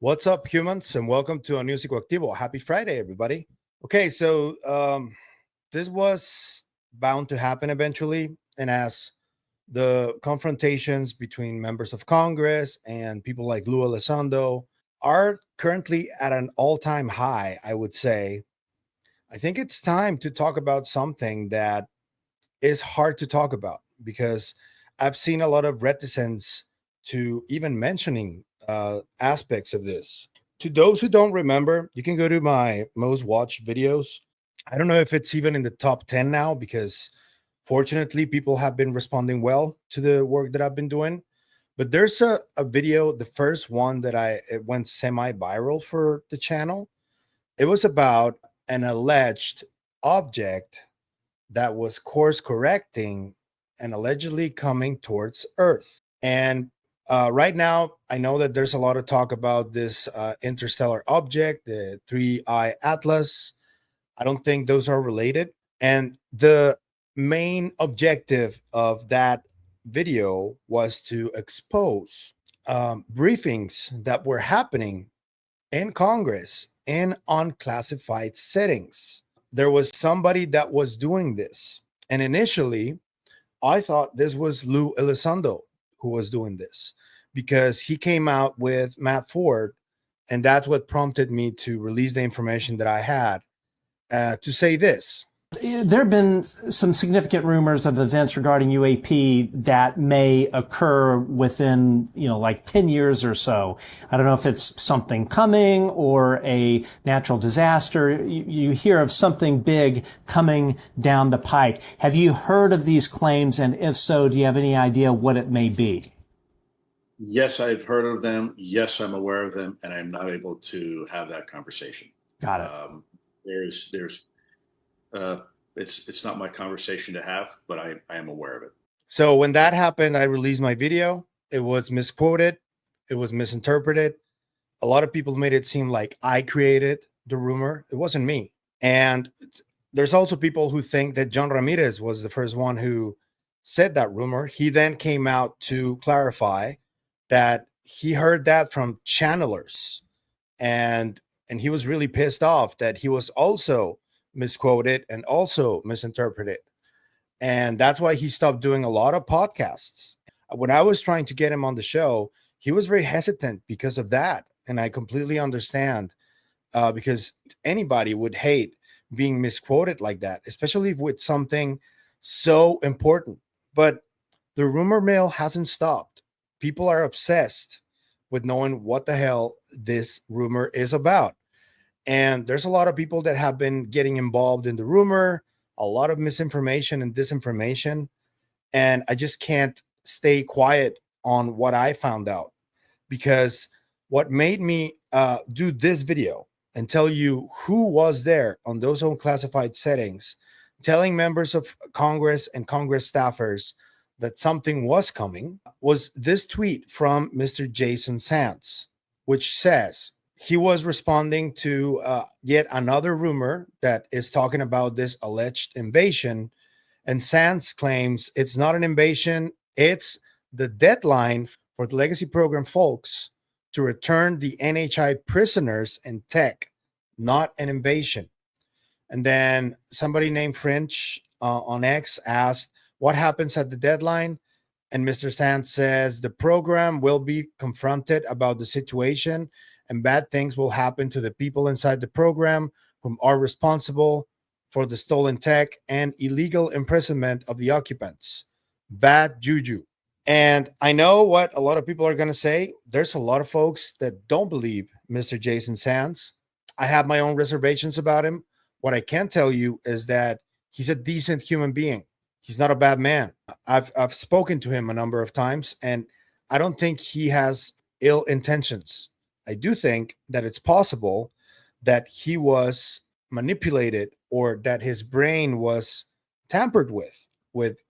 What's up, humans, and welcome to a new Psicoactivo. Happy Friday, everybody. Okay, so this was bound to happen eventually, and as the confrontations between members of Congress and people like Lou Elizondo are currently at an all-time high, I would say, I think it's time to talk about something that is hard to talk about because I've seen a lot of reticence to even mentioning aspects of this. To those who don't remember, you can go to my most watched videos. I don't know if it's even in the top 10 now because fortunately people have been responding well to the work that I've been doing. But there's a video, the first one that it went semi-viral for the channel. It was about an alleged object that was course correcting and allegedly coming towards Earth. And right now, I know that there's a lot of talk about this interstellar object, the 3I Atlas. I don't think those are related. And the main objective of that video was to expose briefings that were happening in Congress in unclassified settings. There was somebody that was doing this. And initially, I thought this was Lou Elizondo who was doing this because he came out with Matt Ford. And that's what prompted me to release the information that I had to say this. There have been some significant rumors of events regarding UAP that may occur within, like 10 years or so. I don't know if it's something coming or a natural disaster. You hear of something big coming down the pike. Have you heard of these claims? And if so, do you have any idea what it may be? Yes, I've heard of them. Yes, I'm aware of them, and I'm not able to have that conversation. Got it. It's not my conversation to have, but I am aware of it. So when that happened, I released my video. It was misquoted. It was misinterpreted. A lot of people made it seem like I created the rumor. It wasn't me. And there's also people who think that John Ramirez was the first one who said that rumor. He then came out to clarify that he heard that from channelers, and he was really pissed off that he was also misquoted and also misinterpreted. And that's why he stopped doing a lot of podcasts. When I was trying to get him on the show, he was very hesitant because of that. And I completely understand because anybody would hate being misquoted like that, especially with something so important. But the rumor mill hasn't stopped. People are obsessed with knowing what the hell this rumor is about. And there's a lot of people that have been getting involved in the rumor, a lot of misinformation and disinformation. And I just can't stay quiet on what I found out, because what made me do this video and tell you who was there on those unclassified settings, telling members of Congress and Congress staffers that something was coming, was this tweet from Mr. Jason Sands, which says he was responding to yet another rumor that is talking about this alleged invasion. And Sands claims it's not an invasion, it's the deadline for the legacy program folks to return the NHI prisoners and tech, not an invasion. And then somebody named French on X asked, what happens at the deadline? And Mr. Sands says the program will be confronted about the situation and bad things will happen to the people inside the program whom are responsible for the stolen tech and illegal imprisonment of the occupants. Bad juju. And I know what a lot of people are going to say. There's a lot of folks that don't believe Mr. Jason Sands. I have my own reservations about him. What I can tell you is that he's a decent human being. He's not a bad man. I've spoken to him a number of times, and I don't think he has ill intentions. I do think that it's possible that he was manipulated or that his brain was tampered with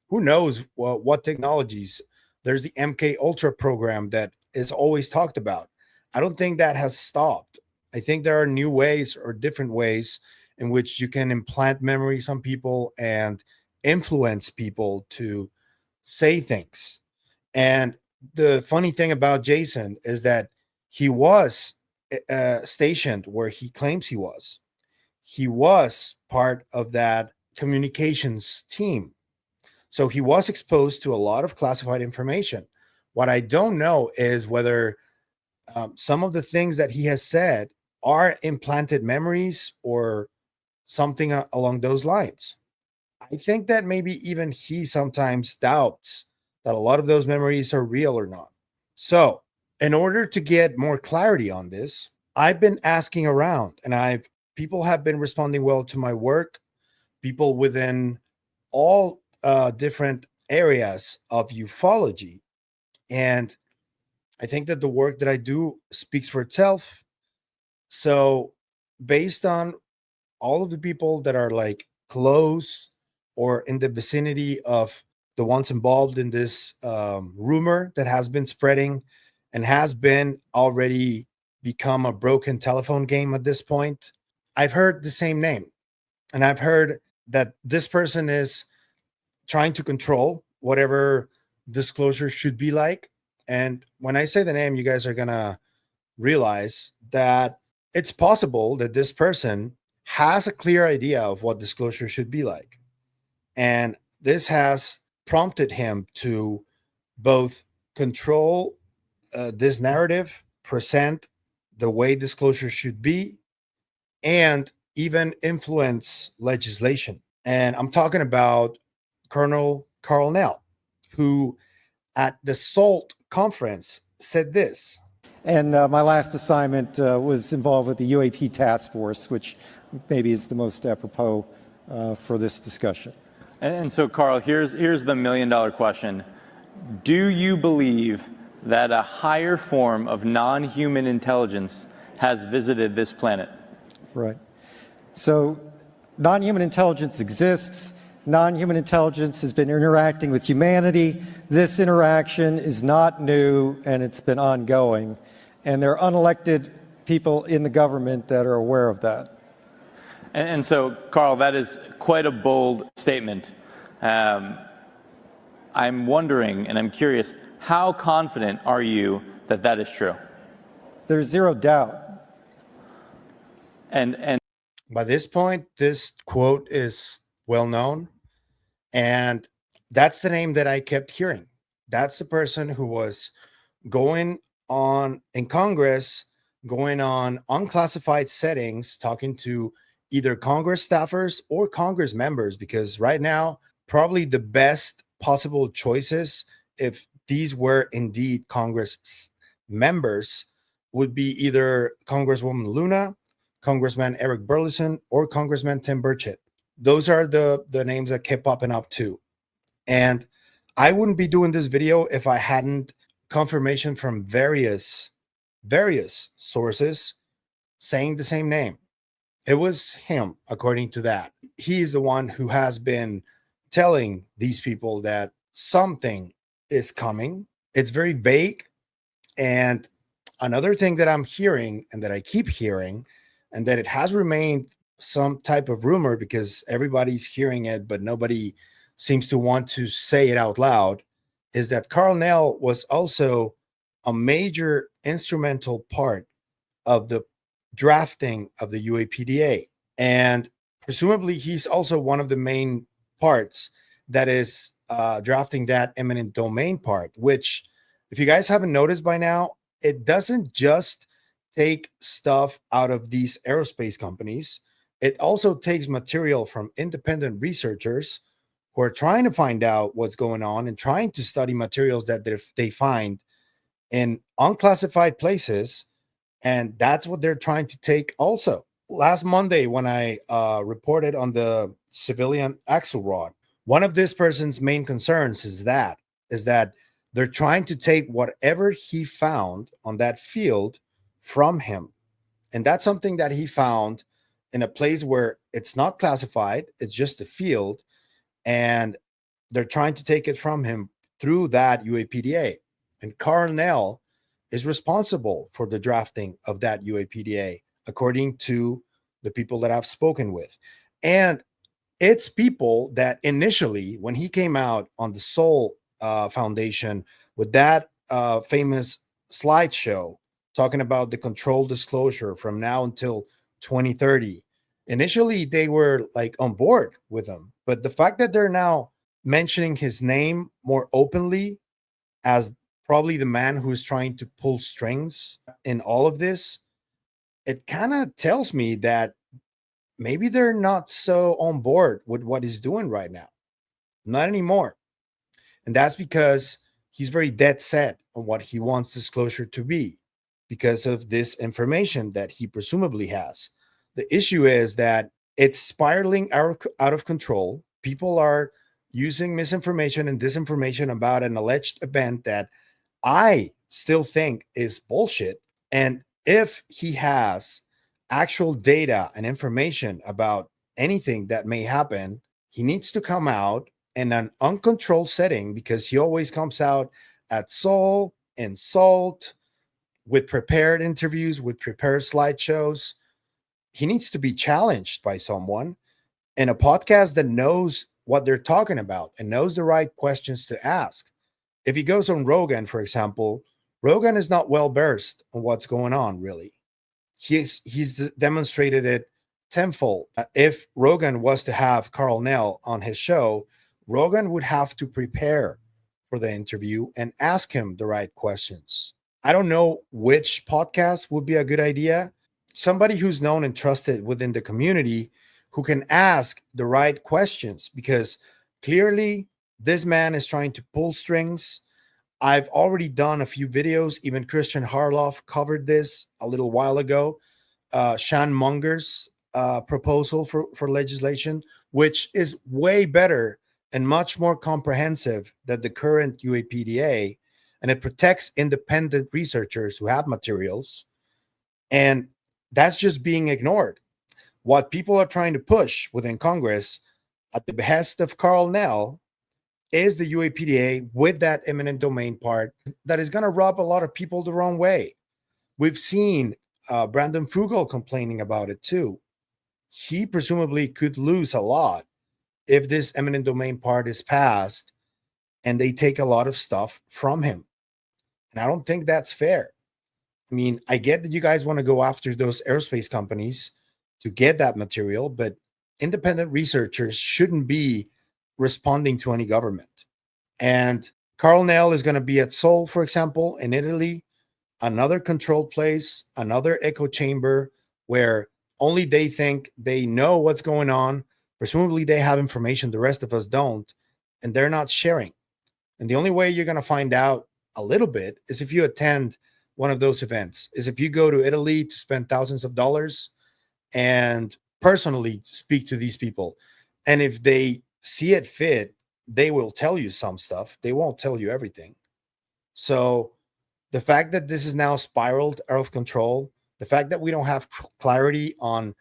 who knows what technologies. There's the MK Ultra program that is always talked about. I don't think that has stopped. I think there are new ways or different ways in which you can implant memories on people and influence people to say things. And the funny thing about Jason is that He was stationed where he claims he was. He was part of that communications team. So he was exposed to a lot of classified information. What I don't know is whether some of the things that he has said are implanted memories or something along those lines. I think that maybe even he sometimes doubts that a lot of those memories are real or not. So, in order to get more clarity on this, I've been asking around, and people have been responding well to my work. People within all different areas of ufology, and I think that the work that I do speaks for itself. So, based on all of the people that are like close or in the vicinity of the ones involved in this rumor that has been spreading and has been already become a broken telephone game at this point, I've heard the same name. And I've heard that this person is trying to control whatever disclosure should be like. And when I say the name, you guys are going to realize that it's possible that this person has a clear idea of what disclosure should be like. And this has prompted him to both control this narrative, present the way disclosure should be, and even influence legislation. And I'm talking about Colonel Karl Nell, who at the SALT conference said this. And my last assignment was involved with the UAP task force, which maybe is the most apropos for this discussion. And so, Karl, here's the million-dollar question. Do you believe that a higher form of non-human intelligence has visited this planet? Right. So non-human intelligence exists. Non-human intelligence has been interacting with humanity. This interaction is not new, and it's been ongoing. And there are unelected people in the government that are aware of that. And so, Karl, that is quite a bold statement. I'm wondering, and I'm curious, how confident are you that that is true? There's zero doubt. And by this point, this quote is well known. And that's the name that I kept hearing. That's the person who was going on in Congress, going on unclassified settings, talking to either Congress staffers or Congress members, because right now, probably the best possible choices, if these were indeed Congress members, would be either Congresswoman Luna, Congressman Eric Burleson, or Congressman Tim Burchett. Those are the names that kept popping up too. And I wouldn't be doing this video if I hadn't confirmation from various sources saying the same name. It was him, according to that. He's the one who has been telling these people that something is coming. It's very vague. And another thing that I'm hearing and that I keep hearing, and that it has remained some type of rumor because everybody's hearing it, but nobody seems to want to say it out loud, is that Karl Nell was also a major instrumental part of the drafting of the UAPDA. And presumably he's also one of the main parts that is drafting that eminent domain part, which, if you guys haven't noticed by now, it doesn't just take stuff out of these aerospace companies. It also takes material from independent researchers who are trying to find out what's going on and trying to study materials that they find in unclassified places. And that's what they're trying to take also. Last Monday, when I reported on the civilian Axelrod, one of this person's main concerns is that they're trying to take whatever he found on that field from him. And that's something that he found in a place where it's not classified, it's just a field, and they're trying to take it from him through that UAPDA. And Karl Nell is responsible for the drafting of that UAPDA, according to the people that I've spoken with. And it's people that initially, when he came out on the Soul Foundation with that famous slideshow talking about the control disclosure from now until 2030. Initially, they were like on board with him, but the fact that they're now mentioning his name more openly as probably the man who is trying to pull strings in all of this, it kind of tells me that maybe they're not so on board with what he's doing right now. Not anymore. And that's because he's very dead set on what he wants disclosure to be because of this information that he presumably has. The issue is that it's spiraling out of control. People are using misinformation and disinformation about an alleged event that I still think is bullshit. And if he has actual data and information about anything that may happen, he needs to come out in an uncontrolled setting, because he always comes out at Soul and Salt with prepared interviews, with prepared slideshows. He needs to be challenged by someone in a podcast that knows what they're talking about and knows the right questions to ask. If he goes on Rogan, for example, Rogan is not well versed on what's going on, really. He's demonstrated it tenfold. If Rogan was to have Karl Nell on his show, Rogan would have to prepare for the interview and ask him the right questions. I don't know which podcast would be a good idea. Somebody who's known and trusted within the community who can ask the right questions, because clearly this man is trying to pull strings. I've already done a few videos. Even Christian Harloff covered this a little while ago. Sean Munger's proposal for legislation, which is way better and much more comprehensive than the current UAPDA, and it protects independent researchers who have materials. And that's just being ignored. What people are trying to push within Congress at the behest of Karl Nell is the UAPDA with that eminent domain part that is going to rub a lot of people the wrong way. We've seen Brandon Fugel complaining about it too. He presumably could lose a lot if this eminent domain part is passed and they take a lot of stuff from him. And I don't think that's fair. I mean, I get that you guys want to go after those aerospace companies to get that material, but independent researchers shouldn't be responding to any government. And Karl Nell is going to be at Seoul, for example, in Italy, another controlled place, another echo chamber where only they think they know what's going on. Presumably they have information the rest of us don't, and they're not sharing. And the only way you're going to find out a little bit is if you attend one of those events, is if you go to Italy to spend thousands of dollars and personally speak to these people. And if they see it fit, they will tell you some stuff. They won't tell you everything. So the fact that this is now spiraled out of control, the fact that we don't have clarity on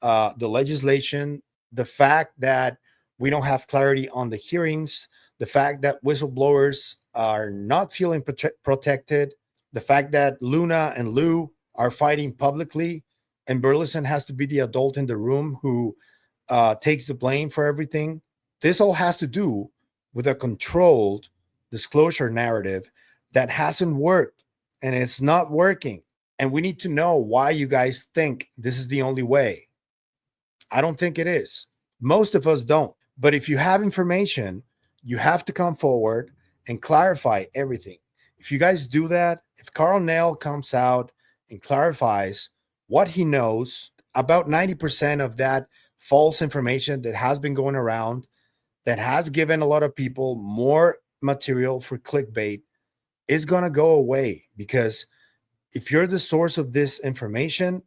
the legislation, the fact that we don't have clarity on the hearings, the fact that whistleblowers are not feeling protected, the fact that Luna and Lou are fighting publicly, and Burleson has to be the adult in the room who takes the blame for everything. This all has to do with a controlled disclosure narrative that hasn't worked, and it's not working. And we need to know why you guys think this is the only way. I don't think it is. Most of us don't. But if you have information, you have to come forward and clarify everything. If you guys do that, if Karl Nell comes out and clarifies what he knows about 90% of that false information that has been going around, that has given a lot of people more material for clickbait, is going to go away. Because if you're the source of this information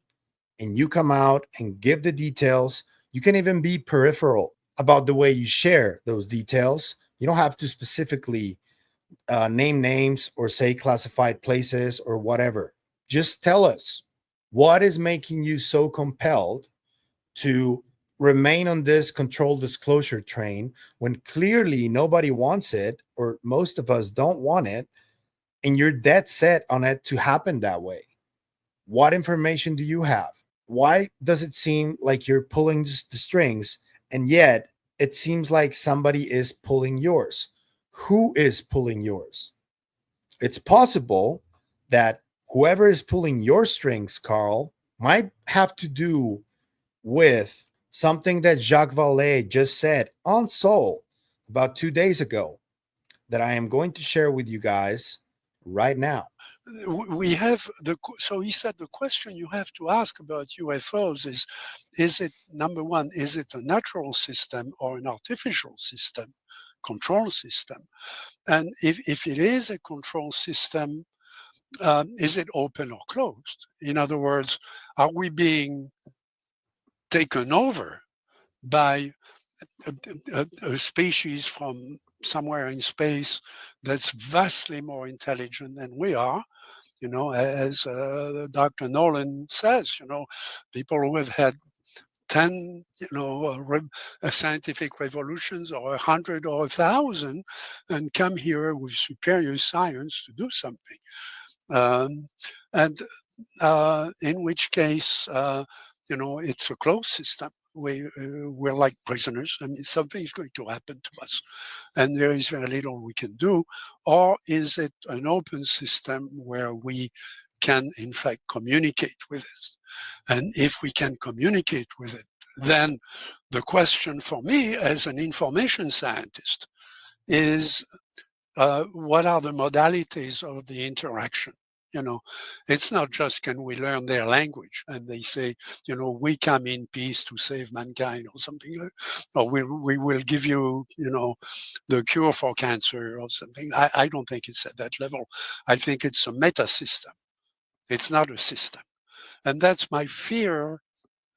and you come out and give the details, you can even be peripheral about the way you share those details. You don't have to specifically name names or say classified places or whatever. Just tell us what is making you so compelled to remain on this controlled disclosure train when clearly nobody wants it, or most of us don't want it, and you're dead set on it to happen that way. What information do you have? Why does it seem like you're pulling the strings, and yet it seems like somebody is pulling yours? Who is pulling yours? It's possible that whoever is pulling your strings, Karl, might have to do with something that Jacques Vallée just said on Soul about 2 days ago that I am going to share with you guys right now. We have so he said the question you have to ask about UFOs is it, number one, is it a natural system or an artificial system, control system? And if it is a control system, is it open or closed? In other words, are we being taken over by a species from somewhere in space that's vastly more intelligent than we are? As Dr. Nolan says, people who have had 10, scientific revolutions, or 100 or 1,000, and come here with superior science to do something. And in which case, it's a closed system. We're like prisoners. I mean, something's going to happen to us, and there is very little we can do. Or is it an open system where we can, in fact, communicate with it? And if we can communicate with it, then the question for me as an information scientist is, what are the modalities of the interaction? It's not just can we learn their language and they say, we come in peace to save mankind or something like, or we will give you, the cure for cancer or something. I don't think it's at that level. I think it's a meta system. It's not a system. And that's my fear.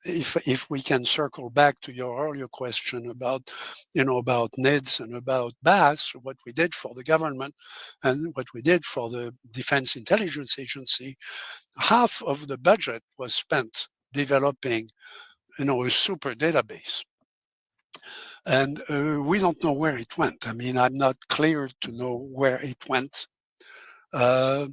If we can circle back to your earlier question about NIDS and about BAS, what we did for the government and what we did for the Defense Intelligence Agency, half of the budget was spent developing, a super database. And we don't know where it went. I mean, I'm not clear to know where it went. But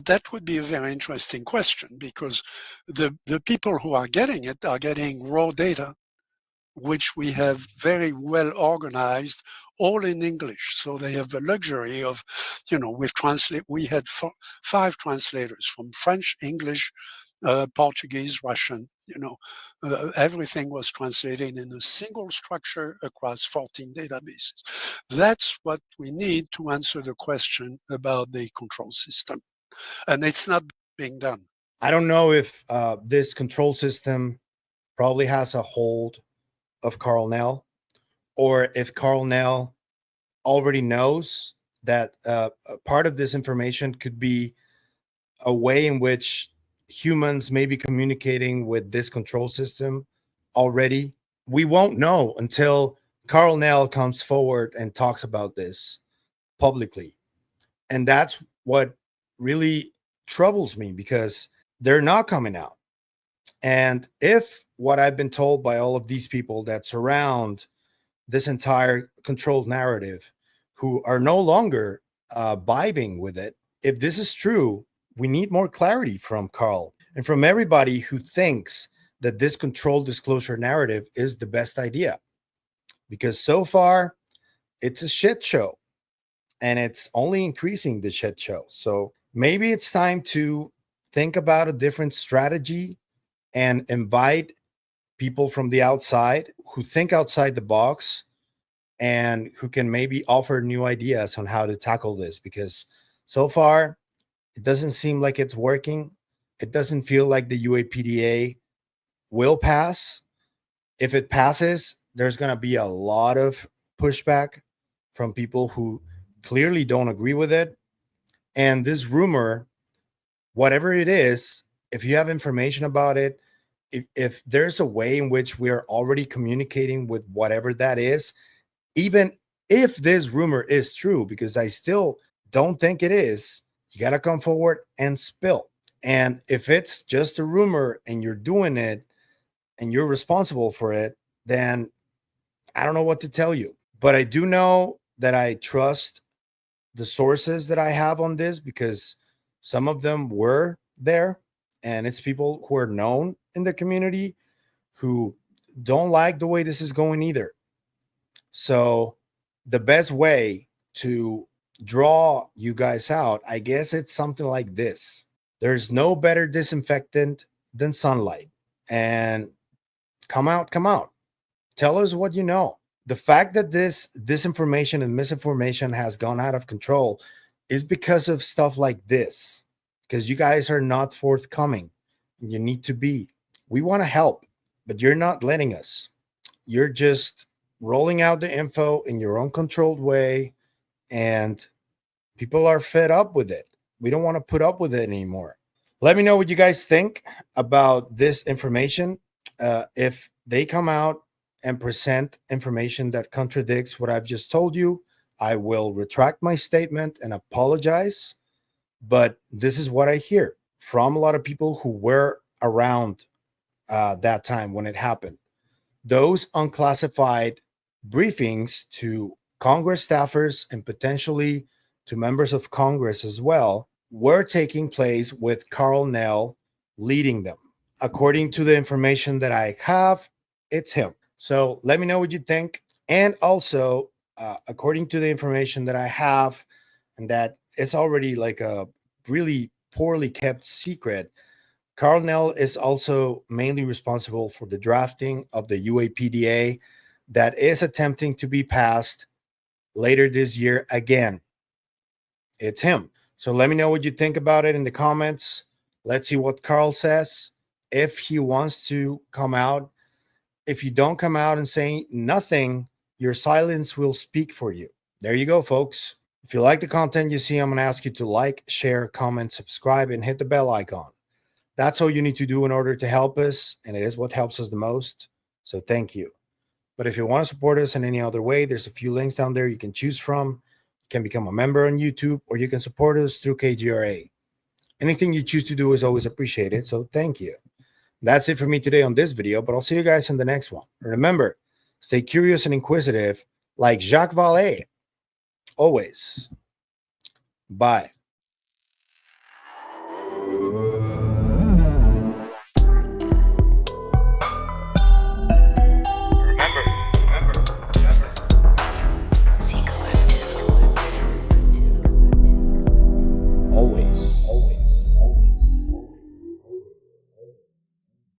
that would be a very interesting question, because the people who are getting it are getting raw data, which we have very well organized, all in English. So they have the luxury of, we had 5 translators from French, English, Portuguese, Russian, everything was translated in a single structure across 14 databases. That's what we need to answer the question about the control system. And it's not being done. I don't know if this control system probably has a hold of Karl Nell, or if Karl Nell already knows that part of this information could be a way in which humans may be communicating with this control system already. We won't know until Karl Nell comes forward and talks about this publicly. And that's what really troubles me, because they're not coming out. And if what I've been told by all of these people that surround this entire controlled narrative, who are no longer vibing with it, if this is true, we need more clarity from Karl and from everybody who thinks that this controlled disclosure narrative is the best idea. Because so far, it's a shit show, and it's only increasing the shit show. So maybe it's time to think about a different strategy and invite people from the outside who think outside the box and who can maybe offer new ideas on how to tackle this. Because so far, it doesn't seem like it's working. It doesn't feel like the UAPDA will pass. If it passes, there's going to be a lot of pushback from people who clearly don't agree with it. And this rumor, whatever it is, if you have information about it, if there's a way in which we are already communicating with whatever that is, even if this rumor is true, because I still don't think it is, you got to come forward and spill. And if it's just a rumor and you're doing it and you're responsible for it, then I don't know what to tell you. But I do know that I trust the sources that I have on this, because some of them were there, and it's people who are known in the community who don't like the way this is going either. So the best way to draw you guys out, I guess it's something like this. There's no better disinfectant than sunlight. And come out, come out. Tell us what you know. The fact that this disinformation and misinformation has gone out of control is because of stuff like this, because you guys are not forthcoming. You need to be. We want to help, but you're not letting us. You're just rolling out the info in your own controlled way, and people are fed up with it. We don't want to put up with it anymore. Let me know what you guys think about this information. If they come out and present information that contradicts what I've just told you, I will retract my statement and apologize. But this is what I hear from a lot of people who were around that time when it happened. Those unclassified briefings to Congress staffers and potentially to members of Congress as well were taking place with Karl Nell leading them. According to the information that I have, it's him. So let me know what you think. And also, according to the information that I have, and that it's already like a really poorly kept secret, Karl Nell is also mainly responsible for the drafting of the UAPDA that is attempting to be passed later this year again. It's him. So let me know what you think about it in the comments. Let's see what Karl says. If he wants to come out, if you don't come out and say nothing, your silence will speak for you. There you go, folks. If you like the content you see, I'm going to ask you to like, share, comment, subscribe, and hit the bell icon. That's all you need to do in order to help us, and it is what helps us the most. So thank you. But if you want to support us in any other way, there's a few links down there you can choose from. You can become a member on YouTube, or you can support us through KGRA. Anything you choose to do is always appreciated, so thank you. That's it for me today on this video, but I'll see you guys in the next one. And remember, stay curious and inquisitive like Jacques. Always. Bye.